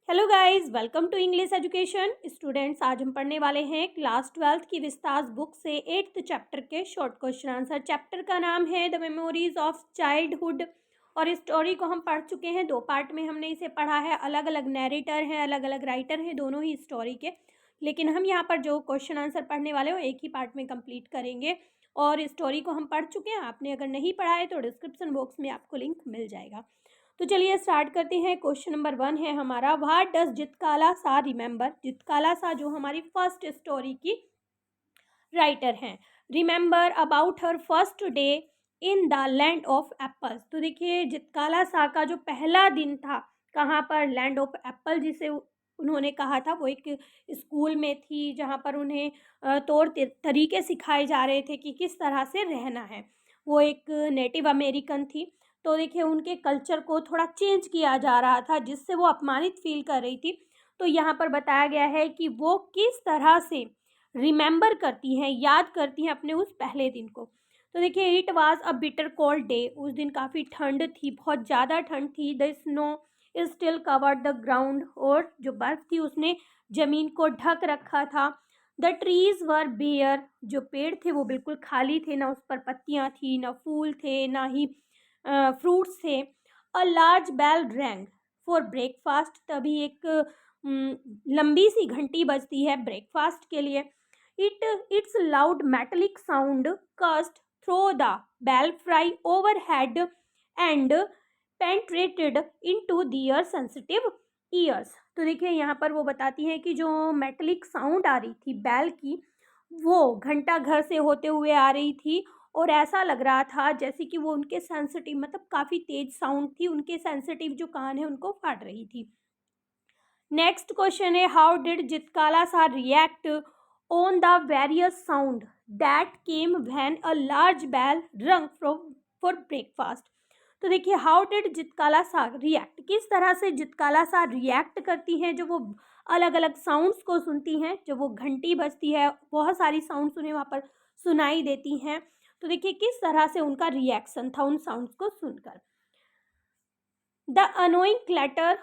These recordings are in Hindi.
Hello guys, welcome to English education students. आज हम पढ़ने वाले हैं क्लास 12th की विस्तास बुक से 8th चैप्टर के शॉर्ट क्वेश्चन आंसर। चैप्टर का नाम है द मेमोरीज ऑफ चाइल्डहुड और इस स्टोरी को हम पढ़ चुके हैं। 2 पार्ट में हमने इसे पढ़ा है। अलग अलग नैरेटर हैं, अलग अलग राइटर हैं दोनों ही स्टोरी के, लेकिन हम यहाँ पर जो क्वेश्चन आंसर पढ़ने वाले हो एक ही पार्ट में कंप्लीट करेंगे। और स्टोरी को हम पढ़ चुके हैं। आपने अगर नहीं पढ़ा है तो डिस्क्रिप्शन बॉक्स में आपको लिंक मिल जाएगा। तो चलिए स्टार्ट करते हैं। क्वेश्चन नंबर 1 है हमारा, व्हाट डज जितकाला सा रिमेंबर। जितकाला सा जो हमारी फर्स्ट स्टोरी की राइटर हैं, remember about her first day in the land of apples. तो देखिए, जितकाला सा का जो पहला दिन था कहाँ पर, लैंड ऑफ एप्पल जिसे उन्होंने कहा था, वो एक स्कूल में थी जहाँ पर उन्हें तौर तरीके सिखाए जा रहे थे कि किस तरह से रहना है। वो एक नेटिव अमेरिकन थी। तो देखिए, उनके कल्चर को थोड़ा चेंज किया जा रहा था जिससे वो अपमानित फील कर रही थी। तो यहाँ पर बताया गया है कि वो किस तरह से रिमेंबर करती हैं, याद करती हैं अपने उस पहले दिन को। तो देखिए, it was a bitter cold day. उस दिन काफ़ी ठंड थी, बहुत ज़्यादा ठंड थी। The snow still covered the ground, और जो बर्फ़ थी उसने ज़मीन को ढक रखा था। द ट्रीज़ वर बेयर, जो पेड़ थे वो बिल्कुल खाली थे, ना उस पर पत्तियाँ थी, ना फूल थे, ना ही फ्रूट्स थे। A large bell rang for breakfast, तभी एक लंबी सी घंटी बजती है ब्रेकफास्ट के लिए। Its loud metallic sound crashed through the belfry overhead and penetrated into their sensitive ears। तो देखिए, यहाँ पर वो बताती हैं कि जो मेटलिक साउंड आ रही थी बैल की, वो घंटा घर से होते हुए आ रही थी, और ऐसा लग रहा था जैसे कि वो उनके सेंसिटिव, मतलब काफ़ी तेज साउंड थी, उनके सेंसिटिव जो कान है उनको फाड़ रही थी। नेक्स्ट क्वेश्चन है, how did Zitkala Sa react on the various sound that came when a large bell rang for breakfast. तो देखिए, how did Zitkala Sa react, किस तरह से जितकाला सा रिएक्ट करती हैं जो वो अलग अलग साउंड्स को सुनती हैं। जब वो घंटी बजती है, बहुत सारी साउंड्स उन्हें वहाँ पर सुनाई देती हैं। तो देखिए, किस तरह से उनका रिएक्शन था उन साउंड्स को सुनकर। The annoying clatter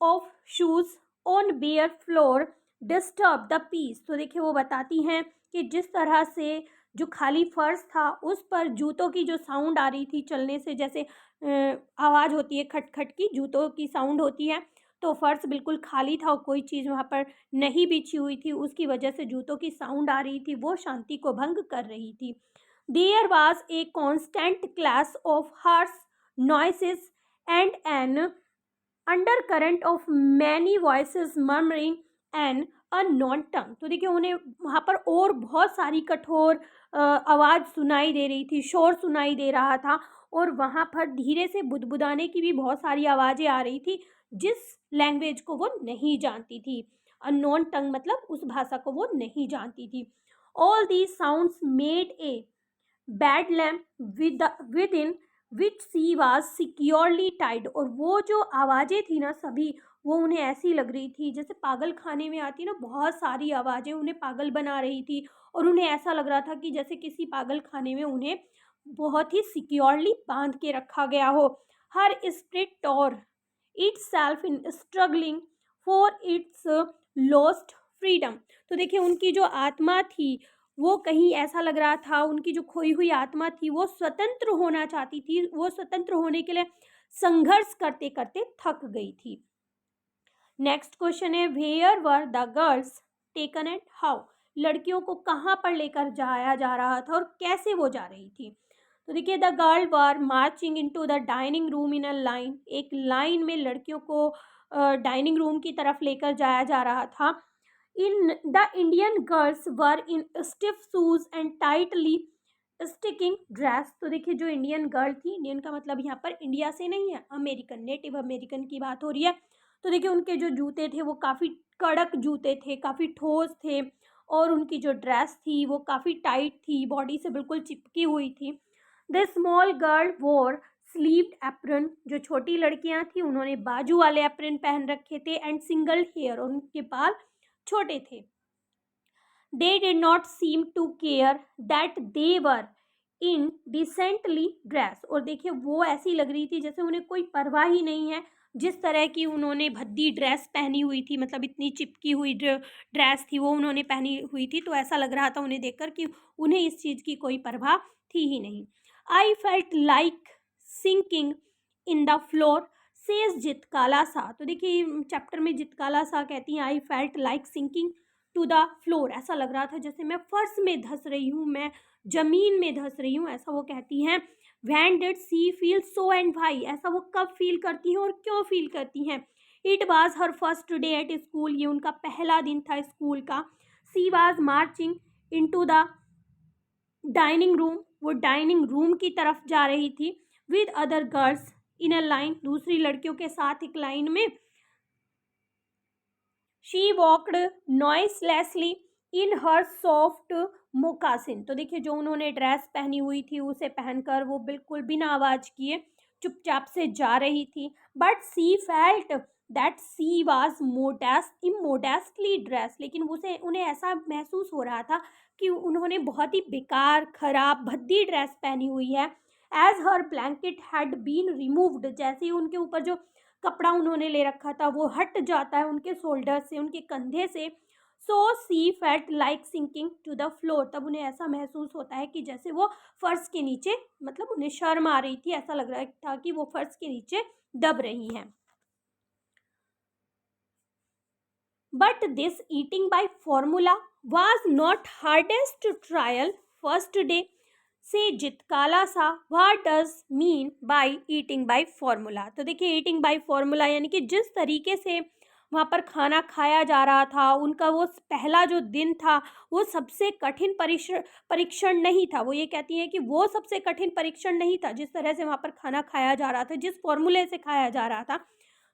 of shoes on bare floor disturb the peace. तो देखिए, वो बताती हैं कि जिस तरह से जो खाली फर्श था उस पर जूतों की जो साउंड आ रही थी चलने से, जैसे आवाज़ होती है खटखट की, जूतों की साउंड होती है, तो फर्श बिल्कुल खाली था और कोई चीज़ वहाँ पर नहीं बिछी हुई थी, उसकी वजह से जूतों की साउंड आ रही थी, वो शांति को भंग कर रही थी। There was a constant clash of harsh noises and an undercurrent of many voices murmuring an unknown tongue। तो देखिए, उन्हें वहाँ पर और बहुत सारी कठोर आवाज़ सुनाई दे रही थी, शोर सुनाई दे रहा था, और वहाँ पर धीरे से बुदबुदाने की भी बहुत सारी आवाज़ें आ रही थी जिस लैंग्वेज को वो नहीं जानती थी। अननोन टंग मतलब उस भाषा को वो नहीं जानती थी। All these sounds made a bedlam within which she was securely tied. और वो जो आवाज़ें थी ना सभी, वो उन्हें ऐसी लग रही थी जैसे पागल खाने में आती ना बहुत सारी आवाज़ें उन्हें पागल बना रही थी, और उन्हें ऐसा लग रहा था कि जैसे किसी पागल खाने में उन्हें बहुत ही सिक्योरली बांध के रखा गया हो। Her spirit tore itself in struggling for its lost freedom। तो देखिए, उनकी जो आत्मा थी वो कहीं ऐसा लग रहा था, उनकी जो खोई हुई आत्मा थी वो स्वतंत्र होना चाहती थी, वो स्वतंत्र होने के लिए संघर्ष करते करते थक गई थी। नेक्स्ट क्वेश्चन है, where were the girls taken and how. लड़कियों को कहाँ पर लेकर जाया जा रहा था और कैसे वो जा रही थी। तो देखिए, the girl were marching into the dining room in a line. एक लाइन में लड़कियों को डाइनिंग रूम की तरफ लेकर जाया जा रहा था। In the Indian girls were in stiff shoes and tightly sticking dress. तो देखिए, जो इंडियन गर्ल थी, इंडियन का मतलब यहाँ पर इंडिया से नहीं है, अमेरिकन, नेटिव अमेरिकन की बात हो रही है। तो देखिए, उनके जो जूते थे वो काफ़ी कड़क जूते थे, काफ़ी ठोस थे, और उनकी जो ड्रेस थी वो काफ़ी टाइट थी, बॉडी से बिल्कुल चिपकी हुई थी। द स्मॉल गर्ल वोर स्लीव्ड एप्रन। जो छोटी लड़कियां थी उन्होंने बाजू वाले एप्रन पहन रखे थे, एंड सिंगल हेयर, और उनके बाल छोटे थे। They did not seem to care that they were indecently dress. और देखिए, वो ऐसी लग रही थी जैसे उन्हें कोई परवाह ही नहीं है जिस तरह की उन्होंने भद्दी ड्रेस पहनी हुई थी, मतलब इतनी चिपकी हुई ड्रेस थी वो उन्होंने पहनी हुई थी, तो ऐसा लग रहा था उन्हें देखकर कि उन्हें इस चीज़ की कोई परवाह थी ही नहीं। I felt like sinking in the floor says Zitkala Sa. तो देखिए चैप्टर में जितकाला सा कहती हैं I felt like sinking to the floor, ऐसा लग रहा था जैसे मैं फर्श में धंस रही हूँ, मैं जमीन में धंस रही हूँ, ऐसा वो कहती हैं। When did she feel so and why, ऐसा वो कब फील करती हैं और क्यों फील करती हैं। It was her first day at school, ये उनका पहला दिन था स्कूल का। She was marching into the dining room, वो डाइनिंग रूम की तरफ जा रही थी। With other girls in a line, दूसरी लड़कियों के साथ एक लाइन में। She walked noiselessly in her soft moccasin, तो देखिए जो उन्होंने ड्रेस पहनी हुई थी उसे पहनकर वो बिल्कुल बिना आवाज किए चुपचाप से जा रही थी। But she felt that she was modest immodestly dress, लेकिन उसे उन्हें ऐसा महसूस हो रहा था कि उन्होंने बहुत ही बेकार खराब भद्दी ड्रेस पहनी हुई है। As her blanket had been removed, जैसे ही उनके ऊपर जो कपड़ा उन्होंने ले रखा था वो हट जाता है उनके शोल्डर से, उनके कंधे से। So she felt like sinking to the floor, तब उन्हें ऐसा महसूस होता है कि जैसे वो फर्श के नीचे, मतलब उन्हें शर्म आ रही थी, ऐसा लग रहा था कि वो फर्श के नीचे दब रही हैं। But this eating by formula was not hardest trial first day से जितकाला सा। What does mean by eating by formula, तो देखिए ईटिंग बाय फॉर्मूला यानी कि जिस तरीके से वहाँ पर खाना खाया जा रहा था, उनका वो पहला जो दिन था वो सबसे कठिन परीक्षण नहीं था। वो ये कहती हैं कि वो सबसे कठिन परीक्षण नहीं था, जिस तरह से वहाँ पर खाना खाया जा रहा था, जिस फॉर्मूले से खाया जा रहा था।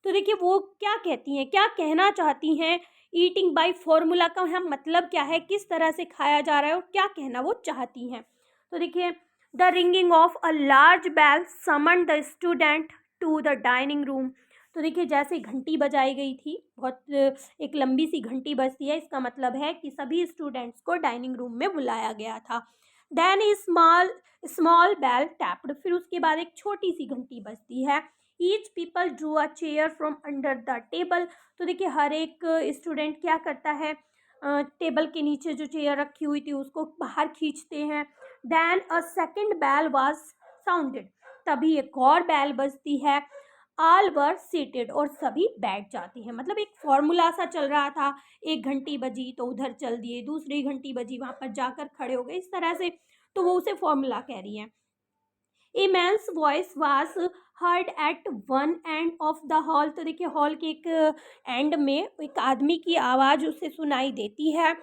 तो देखिए वो क्या कहती हैं, क्या कहना चाहती हैं, ईटिंग बाय फॉर्मूला का यहाँ मतलब क्या है, किस तरह से खाया जा रहा है और क्या कहना वो चाहती हैं। तो देखिए the ringing of a large bell summon the student to the dining room, तो देखिए जैसे घंटी बजाई गई थी, बहुत एक लंबी सी घंटी बजती है, इसका मतलब है कि सभी स्टूडेंट्स को डाइनिंग रूम में बुलाया गया था। देन ए स्मॉल स्मॉल बेल टैप्ड, फिर उसके बाद एक छोटी सी घंटी बजती है। Each people drew a chair from under the table, तो देखिए हर एक स्टूडेंट क्या करता है, टेबल के नीचे जो चेयर रखी हुई थी उसको बाहर खींचते हैं। Then a second bell was sounded, तभी एक और बेल बजती है। ऑल वर सीटेड, और सभी बैठ जाते हैं, मतलब एक फॉर्मूला सा चल रहा था, एक घंटी बजी तो उधर चल दिए, दूसरी घंटी बजी वहां पर जाकर खड़े हो गए, इस तरह से, तो वो उसे फॉर्मूला कह रही है। A man's voice was heard at one end of the hall, तो देखिए हॉल के एक एंड में एक आदमी की आवाज़ उसे सुनाई देती है।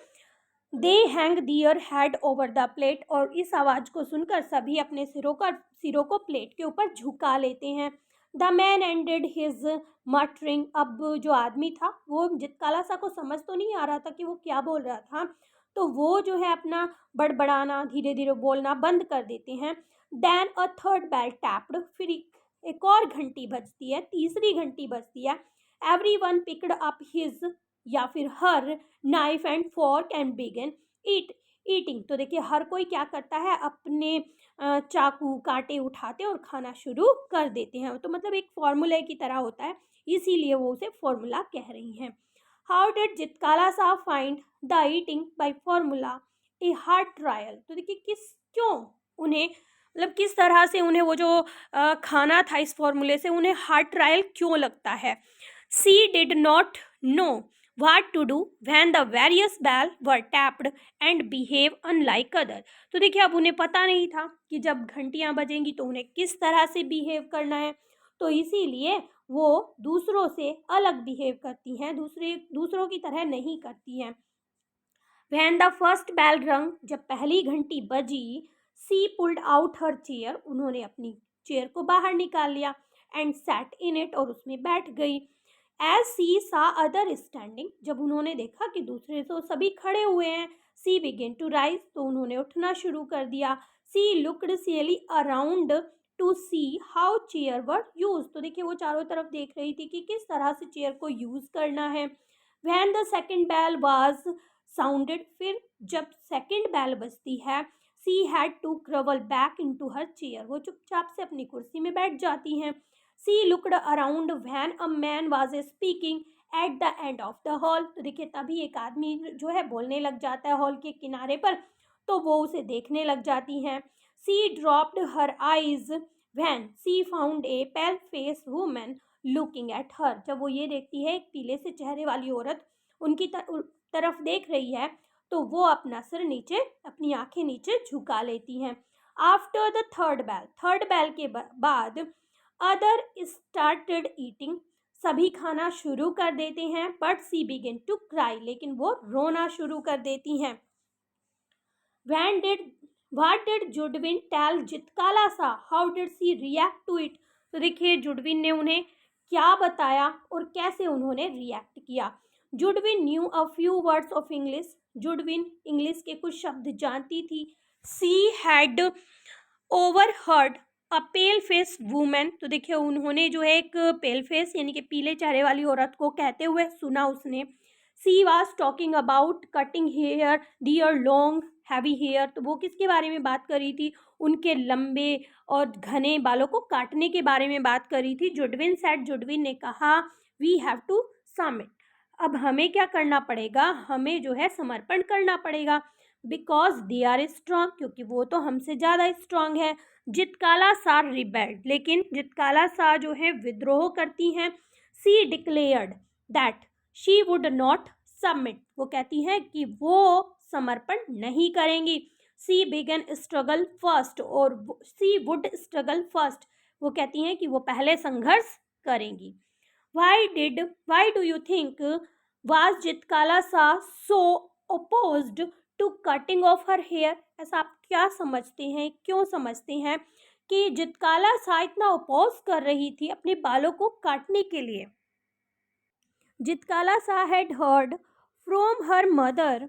They hang their head over the plate, और इस आवाज़ को सुनकर सभी अपने सिरों को प्लेट के ऊपर झुका लेते हैं। The man ended his muttering, अब जो आदमी था वो जितकाला सा को समझ तो नहीं आ रहा था कि वो क्या बोल रहा था, तो वो जो है अपना बड़बड़ाना, धीरे धीरे बोलना बंद कर देते हैं। Then a third bell tapped, फिर एक और घंटी बजती है, तीसरी घंटी बजती है। Every one picked up his या फिर her knife and fork and began eating, तो देखिए हर कोई क्या करता है, अपने चाकू कांटे उठाते और खाना शुरू कर देते हैं, तो मतलब एक फॉर्मूले की तरह होता है, इसीलिए वो उसे फॉर्मूला कह रही हैं। हाउ डिड जितकाला सा find the eating by formula a hard trial, तो देखिए क्यों उन्हें, मतलब किस तरह से उन्हें वो जो खाना था इस फॉर्मूले से उन्हें हार्ड ट्रायल क्यों लगता है। She did not know what to do when the various bell were tapped and behave unlike other, तो देखिए अब उन्हें पता नहीं था कि जब घंटियां बजेंगी तो उन्हें किस तरह से बिहेव करना है, तो इसीलिए वो दूसरों से अलग बिहेव करती हैं, दूसरों की तरह नहीं करती हैं। When the first bell rung, जब पहली घंटी बजी, सी पुल्ड आउट हर चेयर, उन्होंने अपनी चेयर को बाहर निकाल लिया, एंड सैट इन इट, और उसमें बैठ गई। एज सी सा अदर स्टैंडिंग, जब उन्होंने देखा कि दूसरे तो सभी खड़े हुए हैं, सी बिगेन टू राइज, तो उन्होंने उठना शुरू कर दिया। She looked shyly around to see how chair were use, तो देखिए वो चारों तरफ देख रही थी कि किस तरह से चेयर को यूज करना है। When the second bell was sounded, फिर जब सेकेंड बेल बजती है, she had to crawl back in to her chair, वो चुपचाप से अपनी कुर्सी में बैठ जाती हैं। She looked around when a man was speaking at the end of the hall. तो देखिए तभी एक आदमी जो है बोलने लग जाता है हॉल के किनारे पर, तो वो उसे देखने लग जाती हैं। She dropped her eyes when she found a pale face woman looking at her. जब वो ये देखती है एक पीले से चेहरे वाली औरत उनकी तरफ देख रही है, तो वो अपना सिर नीचे, अपनी आंखें नीचे झुका लेती हैं। आफ्टर द थर्ड बेल के बाद अदर स्टार्टेड ईटिंग, सभी खाना शुरू कर देते हैं। But she begin to cry, लेकिन वो रोना शुरू कर देती हैं। When did what did Judewin tell Zitkala Sa, how did she react to it. तो देखिए जुडविन ने उन्हें क्या बताया और कैसे उन्होंने रिएक्ट किया। Judewin knew a few words of English, Judewin English के कुछ शब्द जानती थी। She had overheard a pale face women, तो देखिए उन्होंने जो है एक पेल फेस यानी कि पीले चेहरे वाली औरत को कहते हुए सुना उसने। She was talking about cutting hair their long heavy hair, तो वो किसके बारे में बात कर रही थी, उनके लंबे और घने बालों को काटने के बारे में बात कर रही थी। जुडविन सेड, जुडविन ने कहा, वी हैव टू सबमिट, अब हमें क्या करना पड़ेगा, हमें जो है समर्पण करना पड़ेगा। बिकॉज दे आर स्ट्रांग, क्योंकि वो तो हमसे ज़्यादा स्ट्रांग है। जितकाला सा रिबेल्ड, लेकिन जितकाला सा जो है विद्रोह करती हैं। She declared that she would not submit, वो कहती हैं कि वो समर्पण नहीं करेंगी। सी बिगन स्ट्रगल फर्स्ट, और सी वुड स्ट्रगल फर्स्ट, वो कहती हैं कि वो पहले संघर्ष करेंगी। Why do you think was जितकाला सा so opposed to cutting off her hair? ऐसा आप क्या समझते हैं, क्यों समझते हैं कि जितकाला सा इतना अपोज कर रही थी अपने बालों को काटने के लिए। जितकाला सा had heard from her mother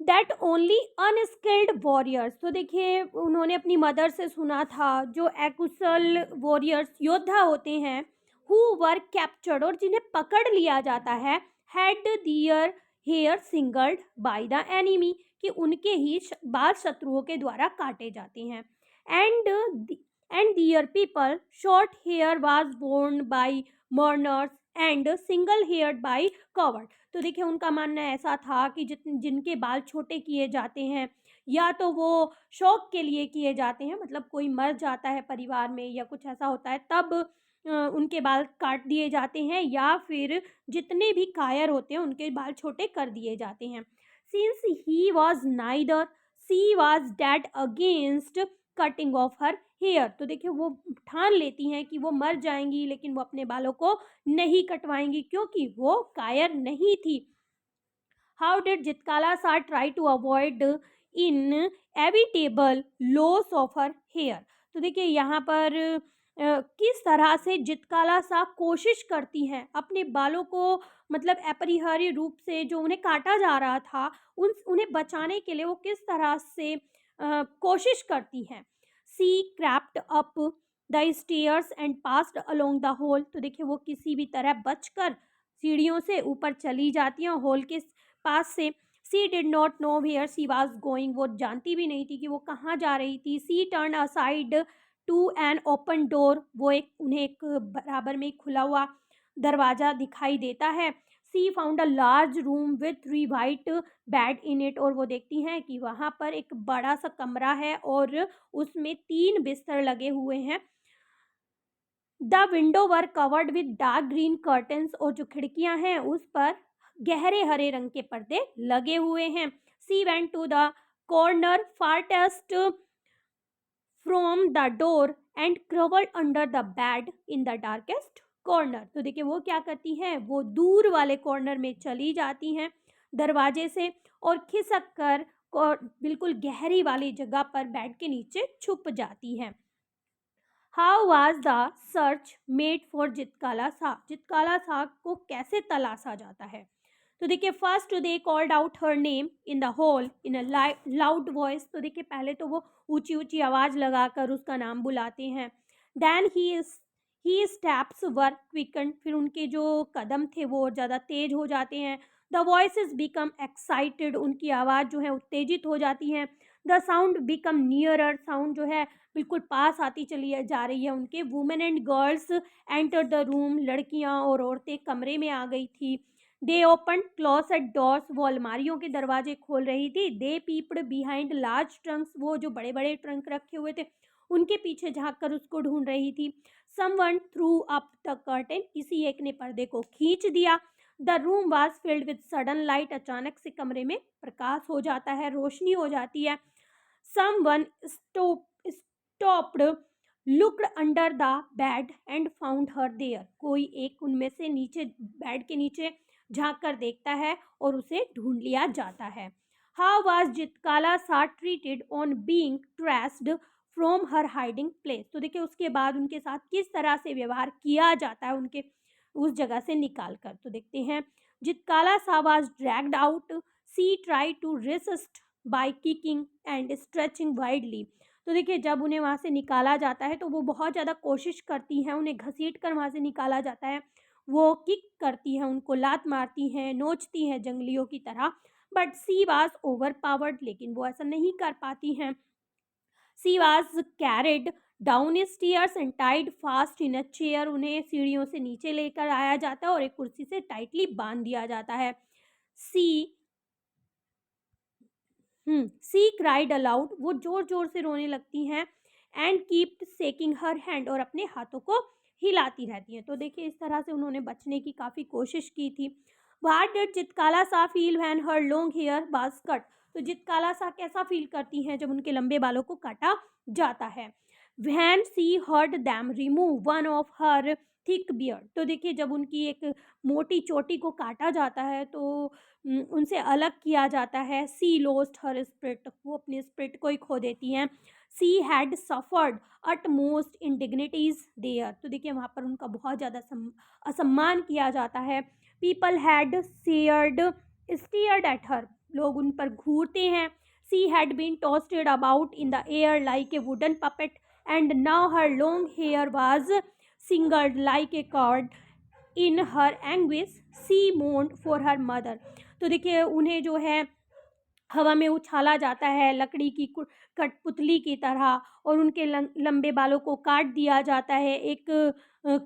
that only unskilled warriors, तो देखिए उन्होंने अपनी मदर से सुना था जो अकुशल वॉरियर्स योद्धा होते हैं, हु वर कैप्चर्ड, और जिन्हें पकड़ लिया जाता है, had their hair shingled by the enemy, कि उनके ही बाल शत्रुओं के द्वारा काटे जाते हैं। And their people short hair was born by mourners and single hair by covered, तो देखिए उनका मानना ऐसा था कि जिनके बाल छोटे किए जाते हैं या तो वो शौक के लिए किए जाते हैं, मतलब कोई मर जाता है परिवार में या कुछ ऐसा होता है तब उनके बाल काट दिए जाते हैं, या फिर जितने भी कायर होते हैं उनके बाल छोटे कर दिए जाते हैं। Since he was neither she was dead against cutting off her hair, तो देखिए वो ठान लेती हैं कि वो मर जाएंगी लेकिन वो अपने बालों को नहीं कटवाएंगी क्योंकि वो कायर नहीं थी। How did Zitkala Sa try to avoid inevitable loss of her hair, तो देखिए यहाँ पर किस तरह से जितकाला सा कोशिश करती हैं अपने बालों को, मतलब अपरिहार्य रूप से जो उन्हें काटा जा रहा था उन्हें बचाने के लिए वो किस तरह से कोशिश करती हैं। She crept up the stairs and passed along the hall, तो देखिए वो किसी भी तरह बचकर सीढ़ियों से ऊपर चली जाती हैं हॉल के पास से। She did not know where she was going, वो जानती भी नहीं थी कि वो कहाँ जा रही थी। She turn aside to an open door, वो उन्हें एक बराबर में खुला हुआ दरवाज़ा दिखाई देता है। She found a large room with 3 white bed in it, और वो देखती हैं कि वहाँ पर एक बड़ा सा कमरा है और उसमें 3 बिस्तर लगे हुए हैं। The window were covered with dark green curtains, और जो खिड़कियां हैं उस पर गहरे हरे रंग के पर्दे लगे हुए हैं। She went to the corner farthest from the door and crawled under the bed in the darkest corner, तो देखिए वो क्या करती हैं, वो दूर वाले कॉर्नर में चली जाती हैं दरवाजे से और खिसक कर बिल्कुल गहरी वाली जगह पर बेड के नीचे छुप जाती हैं। How was the search made for Zitkala Sa, Zitkala सा को कैसे तलाशा जाता है, तो देखिए first they called out her name in the hall in a loud voice, तो देखिए पहले तो वो ऊंची ऊंची आवाज़ लगाकर उसका नाम बुलाते हैं। Then he steps were quicken, फिर उनके जो कदम थे वो ज़्यादा तेज हो जाते हैं। द वॉइसेस बिकम एक्साइटेड, उनकी आवाज़ जो है उत्तेजित हो जाती हैं। The sound become nearer, sound जो है बिल्कुल पास आती चली जा रही है उनके। Women and girls enter the room, लड़कियां और औरतें कमरे में आ गई थी। दे ओपन क्लोसेट डोर्स, वो अलमारियों के दरवाजे खोल रही थी। दे पीप्ड बिहाइंड लार्ज ट्रंक्स, वो जो बड़े बड़े ट्रंक रखे हुए थे उनके पीछे झांक कर उसको ढूंढ रही थी। Someone through up the curtain, किसी एक ने पर्दे को खींच दिया। The room was filled with sudden light, अचानक से कमरे में प्रकाश हो जाता है, रोशनी हो जाती है। Someone stopped, looked under the bed and found her there, कोई एक उनमें से नीचे बेड के नीचे झांक कर देखता है और उसे ढूंढ लिया जाता है। हाउ वाज जितकाला सा treated on being traced from her hiding place, तो देखिए उसके बाद उनके साथ किस तरह से व्यवहार किया जाता है उनके उस जगह से निकाल कर। तो देखते हैं, Zitkala Sa was dragged out, she try to resist by kicking and stretching widely, तो देखिए जब उन्हें वहाँ से निकाला जाता है तो वो बहुत ज़्यादा कोशिश करती हैं, उन्हें घसीट कर वहाँ से निकाला जाता है। वो किक करती हैं, उनको लात मारती हैं, नोचती हैं जंगलियों की तरह। But she was overpowered, लेकिन वो ऐसा नहीं कर पाती हैं। She was carried downstairs and tied fast in a chair, उन्हें सीढ़ियों से नीचे लेकर आया जाता है और एक कुर्सी से टाइटली बांध दिया जाता है। सी सी क्राइड अलाउड, वो जोर जोर से रोने लगती हैं। And keeped shaking her hand, और अपने हाथों को हिलाती रहती हैं। तो देखिए इस तरह से उन्होंने बचने की काफ़ी कोशिश की थी। What did Zitkala Sa feel when her long hair was cut, तो जितकाला सा कैसा फील करती हैं जब उनके लंबे बालों को काटा जाता है। When she heard them remove one of her thick beard, तो देखिए जब उनकी एक मोटी चोटी को काटा जाता है तो उनसे अलग किया जाता है। सी लॉस्ट हर स्पिरिट, वो अपने स्पिरिट को ही खो देती हैं। She had suffered at most indignities there, तो देखिए वहाँ पर उनका बहुत ज़्यादा असम्मान किया जाता है। People had stared at her, लोग उन पर घूरते हैं। She had been tossed about in the air like a wooden puppet and now her long hair was singed like a cord in her anguish, she moaned for her mother, तो देखिए उन्हें जो है हवा में उछाला जाता है लकड़ी की कठपुतली की तरह, और उनके लंबे बालों को काट दिया जाता है एक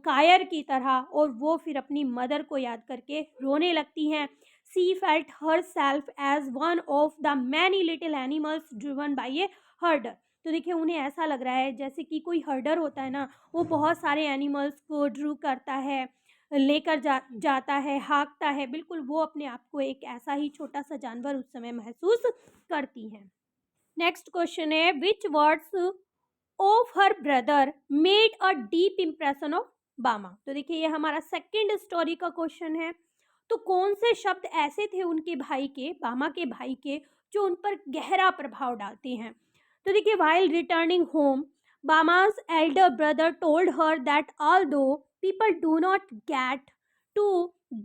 कायर की तरह, और वो फिर अपनी मदर को याद करके रोने लगती हैं। She felt herself as one of the many little animals driven by a herder, तो देखिए उन्हें ऐसा लग रहा है जैसे कि कोई हर्डर होता है ना, वो बहुत सारे एनिमल्स को ड्रू करता है, लेकर जाता है, हाँकता है, बिल्कुल वो अपने आप को एक ऐसा ही छोटा सा जानवर उस समय महसूस करती हैं। नेक्स्ट क्वेश्चन है, विच words of her brother made a deep impression of बामा, तो देखिए ये हमारा सेकंड स्टोरी का क्वेश्चन है। तो कौन से शब्द ऐसे थे उनके भाई के, बामा के भाई के, जो उन पर गहरा प्रभाव डालते हैं। तो देखिए, while returning home, Bama's elder brother told her that although people do not get to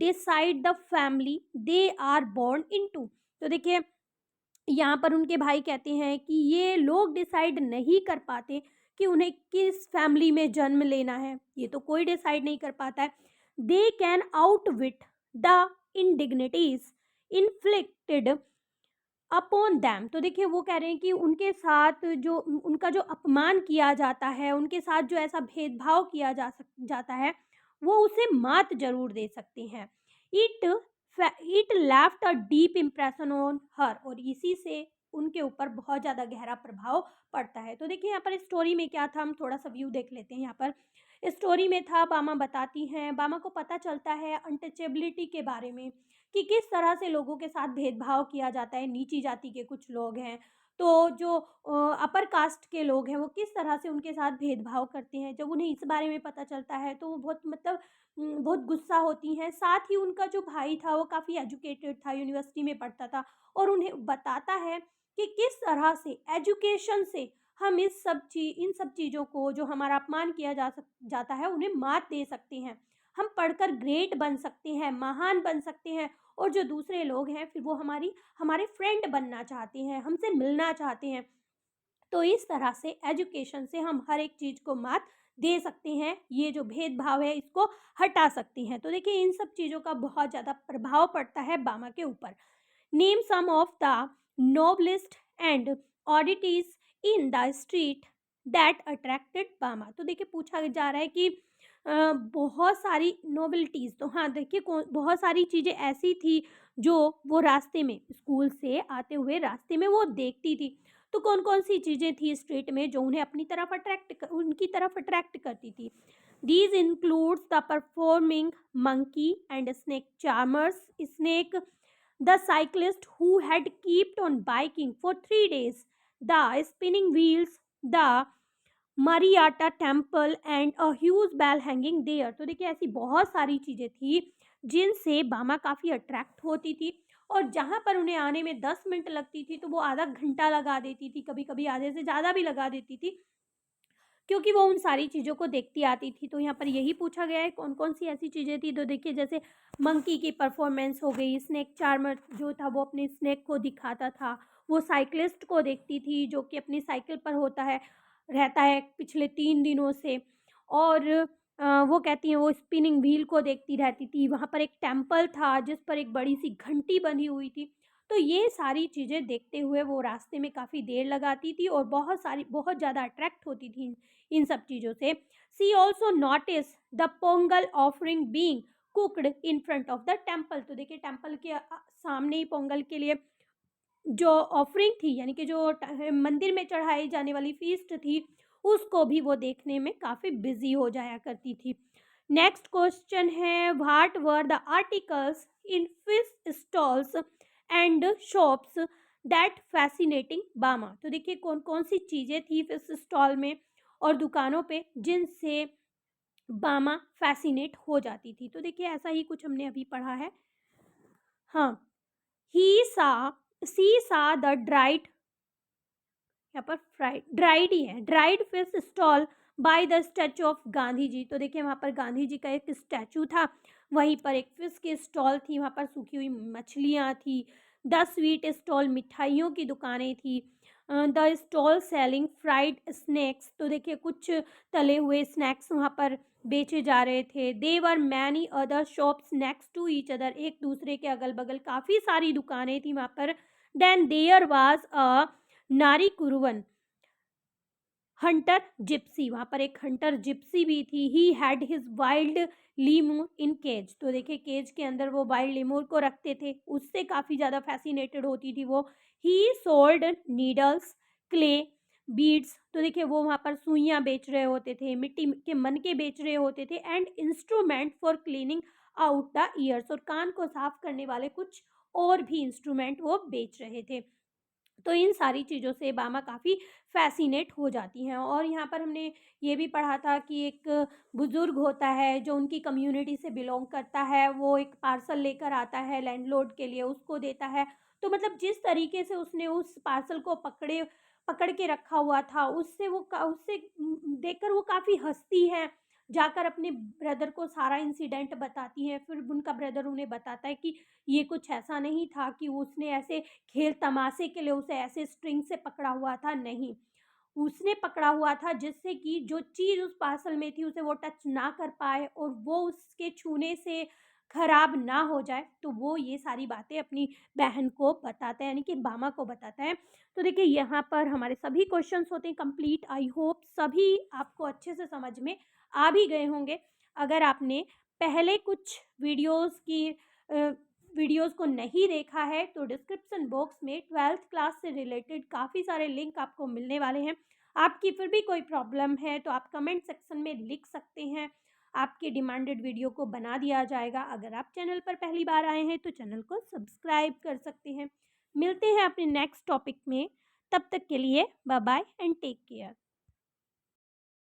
decide the family they are born into, तो देखिए यहाँ पर उनके भाई कहते हैं कि ये लोग डिसाइड नहीं कर पाते कि उन्हें किस फैमिली में जन्म लेना है, ये तो कोई डिसाइड नहीं कर पाता है। They can outwit the indignities inflicted upon them, तो देखिए वो कह रहे हैं कि उनके साथ जो उनका जो अपमान किया जाता है, उनके साथ जो ऐसा भेदभाव किया जाता है, वो उसे मात जरूर दे सकते हैं। It it left a deep impression on her, और इसी से उनके ऊपर बहुत ज़्यादा गहरा प्रभाव पड़ता है। तो देखिए यहाँ पर स्टोरी में क्या था, हम थोड़ा सा व्यू देख लेते हैं। यहाँ पर स्टोरी में था, बामा बताती हैं, बामा को पता चलता है अनटचेबिलिटी के बारे में, कि किस तरह से लोगों के साथ भेदभाव किया जाता है। नीची जाति के कुछ लोग हैं, तो जो अपर कास्ट के लोग हैं वो किस तरह से उनके साथ भेदभाव करते हैं। जब उन्हें इस बारे में पता चलता है तो वो बहुत मतलब बहुत गुस्सा होती हैं। साथ ही उनका जो भाई था वो काफ़ी एजुकेटेड था, यूनिवर्सिटी में पढ़ता था, और उन्हें बताता है कि किस तरह से एजुकेशन से हम इन सब चीज़ों को, जो हमारा अपमान किया जाता है, उन्हें मात दे सकते हैं। हम पढ़कर ग्रेट बन सकते हैं, महान बन सकते हैं, और जो दूसरे लोग हैं फिर वो हमारे फ्रेंड बनना चाहते हैं, हमसे मिलना चाहते हैं। तो इस तरह से एजुकेशन से हम हर एक चीज़ को मात दे सकते हैं, ये जो भेदभाव है इसको हटा सकते हैं। तो देखिए इन सब चीज़ों का बहुत ज़्यादा प्रभाव पड़ता है बामा के ऊपर। Name some of the noblest and oddities in the street that attracted बामा। तो देखिए पूछा जा रहा है कि बहुत सारी नोवेल्टीज़, तो हाँ देखिए बहुत सारी चीज़ें ऐसी थी जो वो रास्ते में, स्कूल से आते हुए रास्ते में वो देखती थी। तो कौन-कौन सी चीज़ें थी स्ट्रीट में जो उन्हें अपनी तरफ उनकी तरफ अट्रैक्ट करती थी। These includes the performing monkey and snake charmers, snake, the cyclist who had kept on biking for 3 days, the spinning wheels, the Mariata temple and a huge bell hanging there. तो देखिए ऐसी बहुत सारी चीज़ें थी जिनसे बामा काफ़ी अट्रैक्ट होती थी, और जहाँ पर उन्हें आने में 10 मिनट लगती थी तो वो आधा घंटा लगा देती थी, कभी कभी आधे से ज़्यादा भी लगा देती थी, क्योंकि वो उन सारी चीज़ों को देखती आती थी। तो यहाँ पर यही पूछा गया है कौन-कौन सी ऐसी चीज़ें थी। तो देखिए जैसे मंकी की परफॉर्मेंस हो गई, स्नेक चार्मर जो था वो अपने स्नेक को दिखाता था, वो साइक्लिस्ट को देखती थी जो कि अपनी साइकिल पर रहता है पिछले 3 दिनों से, और वो कहती हैं वो स्पिनिंग व्हील को देखती रहती थी। वहाँ पर एक टेम्पल था जिस पर एक बड़ी-सी घंटी बंधी हुई थी। तो ये सारी चीज़ें देखते हुए वो रास्ते में काफ़ी देर लगाती थी और बहुत ज़्यादा अट्रैक्ट होती थी इन सब चीज़ों से। She also notice the Pongal offering being cooked in front of the temple. तो देखिए टेम्पल के सामने ही पोंगल के लिए जो ऑफरिंग थी, यानी कि जो मंदिर में चढ़ाई जाने वाली फीस्ट थी, उसको भी वो देखने में काफ़ी बिजी हो जाया करती थी। नेक्स्ट क्वेश्चन है, what were the articles in fish stalls and shops that fascinating बामा। तो देखिए कौन कौन सी चीज़ें थी फिश स्टॉल में और दुकानों पे जिनसे बामा फैसिनेट हो जाती थी। तो देखिए ऐसा ही कुछ हमने अभी पढ़ा है। हाँ, ही सा सी सा द ड्राइड, यहाँ पर ड्राइड ही है, dried fish stall by the statue of Gandhi ji. तो देखिए वहाँ पर गांधी जी का एक स्टैचू था, वहीं पर एक फिश की स्टॉल थी, वहाँ पर सूखी हुई मछलियाँ थी। द स्वीट स्टॉल, मिठाइयों की दुकानें थी। The stall selling fried snacks, तो देखिए कुछ तले हुए स्नैक्स वहाँ पर बेचे जा रहे थे। They were many other shops next to each other, एक दूसरे के अगल बगल काफ़ी सारी दुकानें थी वहाँ पर। देन देयर वाज अ नारी कुरुवन हंटर जिप्सी, वहाँ पर एक हंटर जिप्सी भी थी। He had his wild lemur in cage, तो देखिए केज के अंदर वो वाइल्ड लीमूर को रखते थे, उससे काफ़ी ज़्यादा फैसिनेटेड होती थी वो। ही सोल्ड नीडल्स, क्ले, बीड्स, तो देखिए वो वहाँ पर सुइयाँ बेच रहे होते थे, मिट्टी के मनके बेच रहे होते थे, and instrument for cleaning out the years, और कान को साफ करने वाले कुछ और भी इंस्ट्रूमेंट वो बेच रहे थे। तो इन सारी चीज़ों से बामा काफ़ी फ़ैसिनेट हो जाती हैं। और यहाँ पर हमने ये भी पढ़ा था कि एक बुज़ुर्ग होता है जो उनकी कम्युनिटी से बिलॉन्ग करता है, वो एक पार्सल लेकर आता है लैंडलॉर्ड के लिए, उसको देता है। तो मतलब जिस तरीके से उसने उस पार्सल को पकड़ के रखा हुआ था, उससे देखकर वो काफ़ी हँसती है, जाकर अपने ब्रदर को सारा इंसिडेंट बताती हैं। फिर उनका ब्रदर उन्हें बताता है कि ये कुछ ऐसा नहीं था कि उसने ऐसे खेल तमाशे के लिए उसे ऐसे स्ट्रिंग से पकड़ा हुआ था, नहीं। उसने पकड़ा हुआ था जिससे कि जो चीज़ उस पार्सल में थी उसे वो टच ना कर पाए और वो उसके छूने से खराब ना हो जाए। तो वो ये सारी बातें अपनी बहन को बताता है, यानी कि बामा को बताता है। तो देखिए यहाँ पर हमारे सभी क्वेश्चंस होते हैं कंप्लीट। आई होप सभी आपको अच्छे से समझ में आ भी गए होंगे। अगर आपने पहले कुछ वीडियोस को नहीं देखा है तो डिस्क्रिप्शन बॉक्स में 12th क्लास से रिलेटेड काफ़ी सारे लिंक आपको मिलने वाले हैं। आपकी फिर भी कोई प्रॉब्लम है तो आप कमेंट सेक्शन में लिख सकते हैं, आपके डिमांडेड वीडियो को बना दिया जाएगा। अगर आप चैनल पर पहली बार आए हैं तो चैनल को सब्सक्राइब कर सकते हैं। मिलते हैं अपने नेक्स्ट टॉपिक में, तब तक के लिए bye bye and take care.